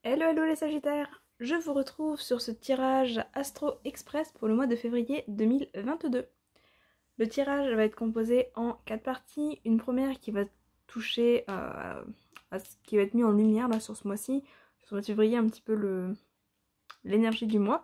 Hello hello les Sagittaires. Je vous retrouve sur ce tirage Astro Express pour le mois de février 2022. Le tirage va être composé en 4 parties. Une première qui va toucher à ce qui va être mis en lumière là sur ce mois-ci, sur ce mois de février, un petit peu l'énergie du mois.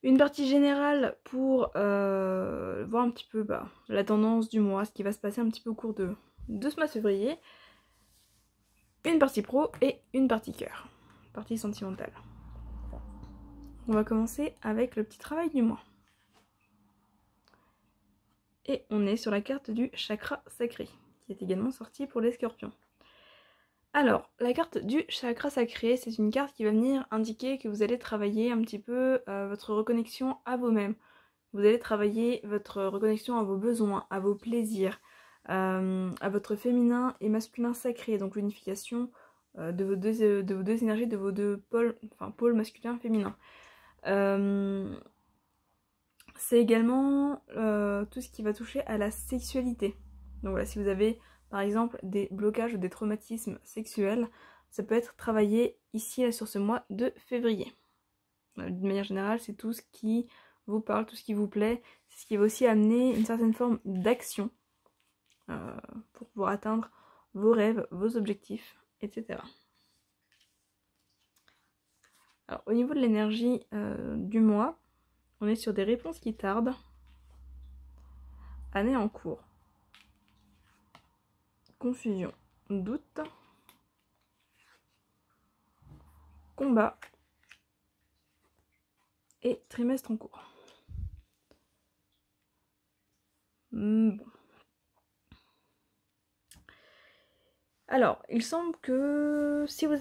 Une partie générale pour voir un petit peu la tendance du mois, ce qui va se passer un petit peu au cours de ce mois de février. Une partie pro et une partie cœur, partie sentimentale. On va commencer avec le petit travail du mois. Et on est sur la carte du chakra sacré, qui est également sortie pour les scorpions. Alors, la carte du chakra sacré, c'est une carte qui va venir indiquer que vous allez travailler un petit peu votre reconnexion à vous-même. Vous allez travailler votre reconnexion à vos besoins, à vos plaisirs, à votre féminin et masculin sacré, donc l'unification de vos deux énergies, de vos deux pôles, enfin pôle masculin féminin. C'est également tout ce qui va toucher à la sexualité. Donc voilà, si vous avez par exemple des blocages ou des traumatismes sexuels, ça peut être travaillé ici là, sur ce mois de février. D'une manière générale, c'est tout ce qui vous parle, tout ce qui vous plaît, c'est ce qui va aussi amener une certaine forme d'action pour pouvoir atteindre vos rêves, vos objectifs, etc. Alors au niveau de l'énergie du mois, on est sur des réponses qui tardent, année en cours, confusion, doute, combat et trimestre en cours. Bon. Alors, il semble que si vous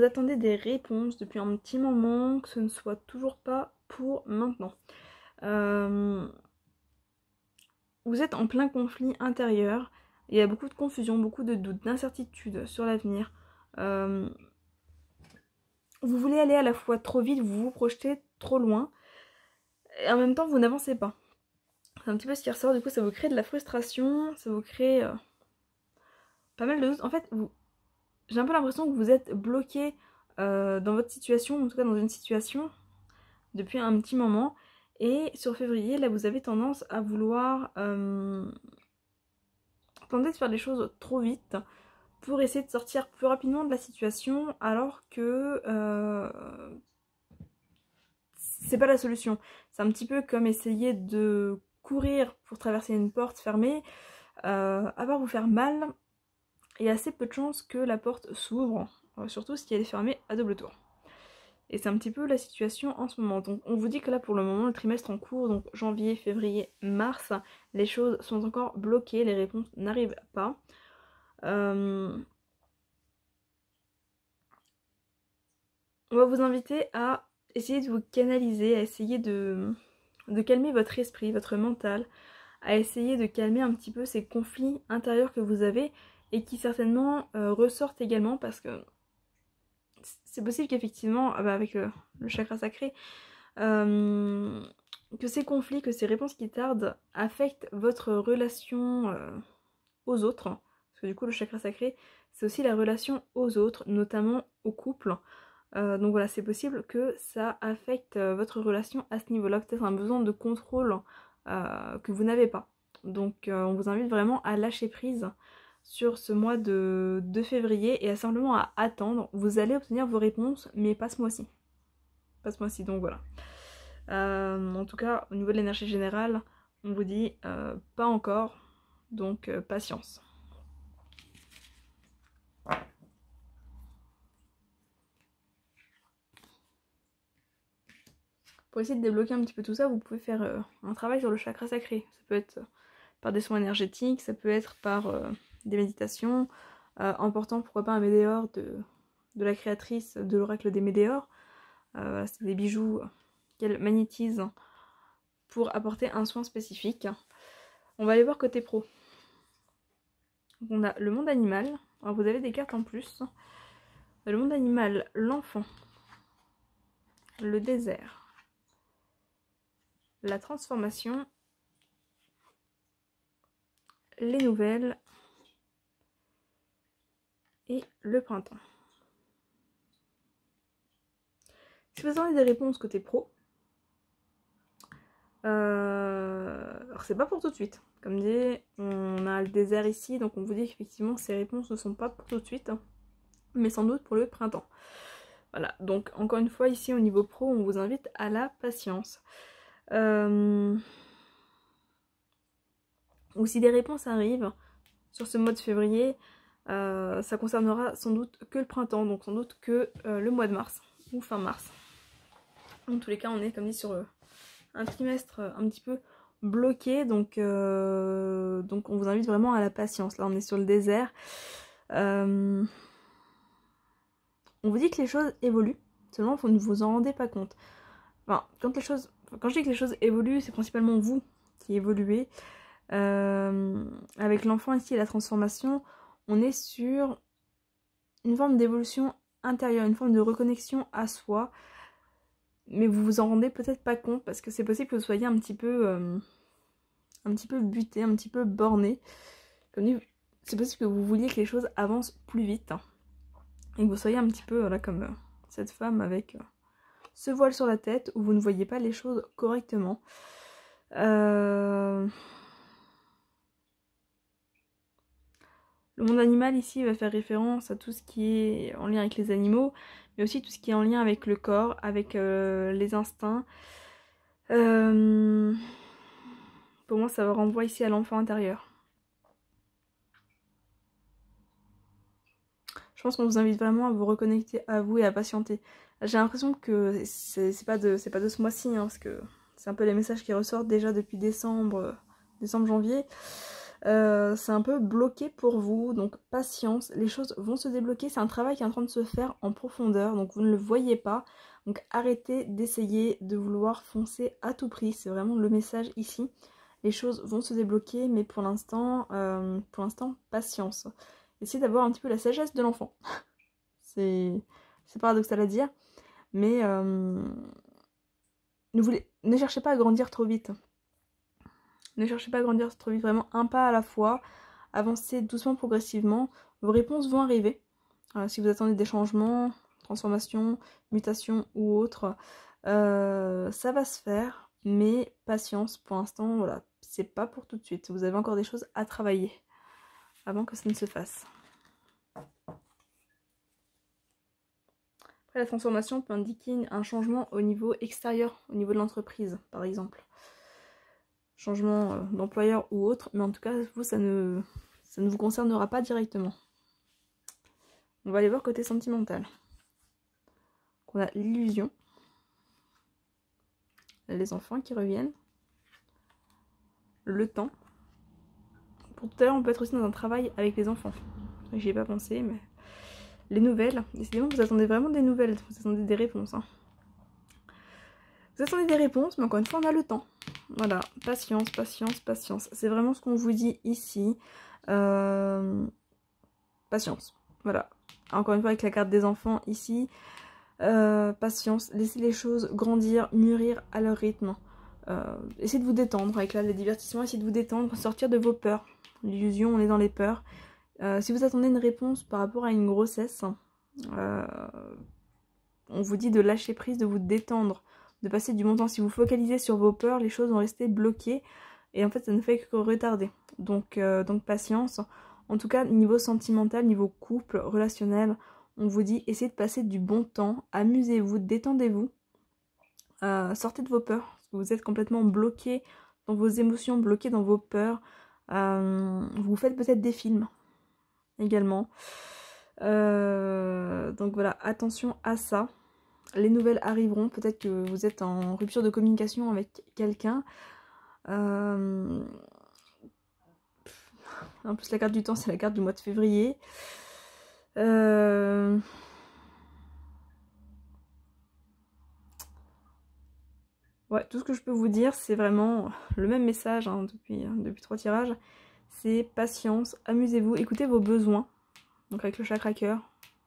attendez des réponses depuis un petit moment, que ce ne soit toujours pas pour maintenant. Vous êtes en plein conflit intérieur, il y a beaucoup de confusion, beaucoup de doutes, d'incertitudes sur l'avenir. Vous voulez aller à la fois trop vite, vous vous projetez trop loin, et en même temps vous n'avancez pas. C'est un petit peu ce qui ressort, du coup ça vous crée de la frustration, ça vous crée pas mal de doutes. En fait, j'ai un peu l'impression que vous êtes bloqué dans votre situation, en tout cas dans une situation, depuis un petit moment. Et sur février, là vous avez tendance à vouloir tenter de faire les choses trop vite pour essayer de sortir plus rapidement de la situation, alors que c'est pas la solution. C'est un petit peu comme essayer de courir pour traverser une porte fermée, avoir vous faire mal, il y a assez peu de chances que la porte s'ouvre, surtout si elle est fermée à double tour. Et c'est un petit peu la situation en ce moment. Donc on vous dit que là pour le moment, le trimestre en cours, donc janvier, février, mars, les choses sont encore bloquées, les réponses n'arrivent pas. On va vous inviter à essayer de vous canaliser, à essayer de calmer votre esprit, votre mental, à essayer de calmer un petit peu ces conflits intérieurs que vous avez et qui certainement ressortent également parce que c'est possible qu'effectivement, avec le chakra sacré, que ces conflits, que ces réponses qui tardent affectent votre relation aux autres. Parce que du coup, le chakra sacré, c'est aussi la relation aux autres, notamment au couple. Donc voilà, c'est possible que ça affecte votre relation à ce niveau-là. Peut-être un besoin de contrôle que vous n'avez pas. Donc on vous invite vraiment à lâcher prise sur ce mois de février et à simplement à attendre. Vous allez obtenir vos réponses, mais pas ce mois-ci. Pas ce mois-ci, donc voilà. En tout cas, au niveau de l'énergie générale, on vous dit pas encore, donc patience. Pour essayer de débloquer un petit peu tout ça, vous pouvez faire un travail sur le chakra sacré. Ça peut être par des soins énergétiques, ça peut être par des méditations, en portant pourquoi pas un météore de la créatrice de l'oracle des météores. C'est des bijoux qu'elle magnétise pour apporter un soin spécifique. On va aller voir côté pro. Donc on a le monde animal. Alors vous avez des cartes en plus. Le monde animal, l'enfant, le désert, la transformation, les nouvelles et le printemps. Si vous attendez des réponses côté pro, alors c'est pas pour tout de suite. Comme dit, on a le désert ici, donc on vous dit qu'effectivement ces réponses ne sont pas pour tout de suite, hein, mais sans doute pour le printemps. Voilà, donc encore une fois ici au niveau pro, on vous invite à la patience. Ou si des réponses arrivent sur ce mois de février, ça concernera sans doute que le printemps, donc sans doute que le mois de mars ou fin mars. En tous les cas, on est comme dit sur un trimestre un petit peu bloqué, donc on vous invite vraiment à la patience. Là on est sur le désert. On vous dit que les choses évoluent, seulement vous ne vous en rendez pas compte. Enfin, quand je dis que les choses évoluent, c'est principalement vous qui évoluez. Avec l'enfant ici et la transformation, on est sur une forme d'évolution intérieure, une forme de reconnexion à soi. Mais vous vous en rendez peut-être pas compte parce que c'est possible que vous soyez un petit peu buté, un petit peu borné. C'est possible que vous vouliez que les choses avancent plus vite, hein, et que vous soyez un petit peu là comme cette femme avec ce voile sur la tête où vous ne voyez pas les choses correctement. Le monde animal ici va faire référence à tout ce qui est en lien avec les animaux, mais aussi tout ce qui est en lien avec le corps, avec les instincts. Pour moi, ça renvoie ici à l'enfant intérieur. Je pense qu'on vous invite vraiment à vous reconnecter à vous et à patienter. J'ai l'impression que c'est pas de ce mois-ci, hein, parce que c'est un peu les messages qui ressortent déjà depuis décembre, janvier. C'est un peu bloqué pour vous, donc patience, les choses vont se débloquer, c'est un travail qui est en train de se faire en profondeur, donc vous ne le voyez pas, donc arrêtez d'essayer de vouloir foncer à tout prix, c'est vraiment le message ici. Les choses vont se débloquer, mais pour l'instant, patience. Essayez d'avoir un petit peu la sagesse de l'enfant. C'est paradoxal à dire, mais ne cherchez pas à grandir trop vite. Ne cherchez pas à grandir trop vite, vraiment un pas à la fois. Avancez doucement, progressivement. Vos réponses vont arriver. Si vous attendez des changements, transformations, mutations ou autres, ça va se faire, mais patience, pour l'instant, voilà, c'est pas pour tout de suite. Vous avez encore des choses à travailler avant que ça ne se fasse. Après, la transformation peut indiquer un changement au niveau extérieur, au niveau de l'entreprise, par exemple. Changement d'employeur ou autre, mais en tout cas, vous, ça ne vous concernera pas directement. On va aller voir côté sentimental. On a l'illusion, les enfants qui reviennent, le temps. Pour tout à l'heure, on peut être aussi dans un travail avec les enfants. J'y ai pas pensé, mais les nouvelles. Décidément, vous attendez vraiment des nouvelles, vous attendez des réponses. Hein. Vous attendez des réponses, mais encore une fois, on a le temps. Voilà, patience, patience, patience. C'est vraiment ce qu'on vous dit ici. Patience. Voilà. Encore une fois, avec la carte des enfants ici. Patience. Laissez les choses grandir, mûrir à leur rythme. Essayez de vous détendre avec là, les divertissements. Essayez de vous détendre, sortir de vos peurs. L'illusion, on est dans les peurs. Si vous attendez une réponse par rapport à une grossesse, on vous dit de lâcher prise, de vous détendre, de passer du bon temps. Si vous focalisez sur vos peurs, les choses vont rester bloquées et en fait ça ne fait que retarder. Donc patience. En tout cas, niveau sentimental, niveau couple, relationnel, on vous dit essayez de passer du bon temps, amusez-vous, détendez-vous, sortez de vos peurs, parce que vous êtes complètement bloqué dans vos émotions, bloqué dans vos peurs. Vous faites peut-être des films également. Donc voilà, attention à ça. Les nouvelles arriveront, peut-être que vous êtes en rupture de communication avec quelqu'un. En plus la carte du temps c'est la carte du mois de février. Ouais, tout ce que je peux vous dire c'est vraiment le même message hein, depuis 3 tirages. C'est patience, amusez-vous, écoutez vos besoins. Donc avec le chakra cœur,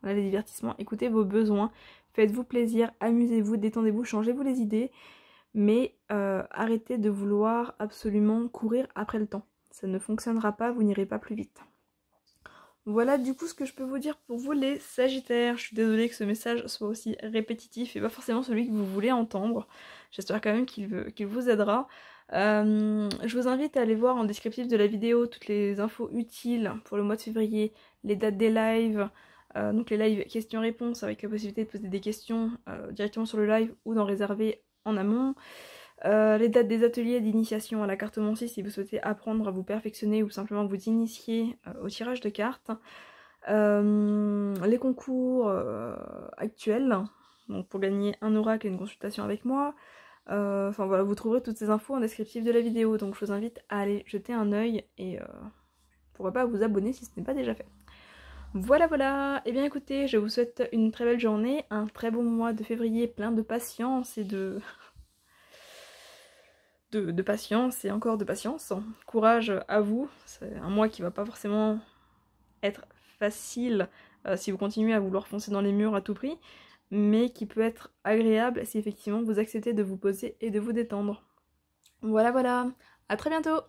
voilà les divertissements, écoutez vos besoins, faites-vous plaisir, amusez-vous, détendez-vous, changez-vous les idées, mais arrêtez de vouloir absolument courir après le temps. Ça ne fonctionnera pas, vous n'irez pas plus vite. Voilà du coup ce que je peux vous dire pour vous les Sagittaires. Je suis désolée que ce message soit aussi répétitif et pas forcément celui que vous voulez entendre. J'espère quand même qu'il vous aidera. Je vous invite à aller voir en descriptif de la vidéo toutes les infos utiles pour le mois de février, les dates des lives, donc les lives questions-réponses avec la possibilité de poser des questions directement sur le live ou d'en réserver en amont. Les dates des ateliers d'initiation à la cartomancie si vous souhaitez apprendre à vous perfectionner ou simplement vous initier au tirage de cartes. Les concours actuels, donc pour gagner un oracle et une consultation avec moi. Enfin voilà, vous trouverez toutes ces infos en descriptif de la vidéo, donc je vous invite à aller jeter un œil et pourquoi pas vous abonner si ce n'est pas déjà fait. Voilà voilà, et bien écoutez, je vous souhaite une très belle journée, un très bon mois de février plein de patience et de patience et encore de patience. Courage à vous, c'est un mois qui va pas forcément être facile si vous continuez à vouloir foncer dans les murs à tout prix, mais qui peut être agréable si effectivement vous acceptez de vous poser et de vous détendre. Voilà voilà, à très bientôt!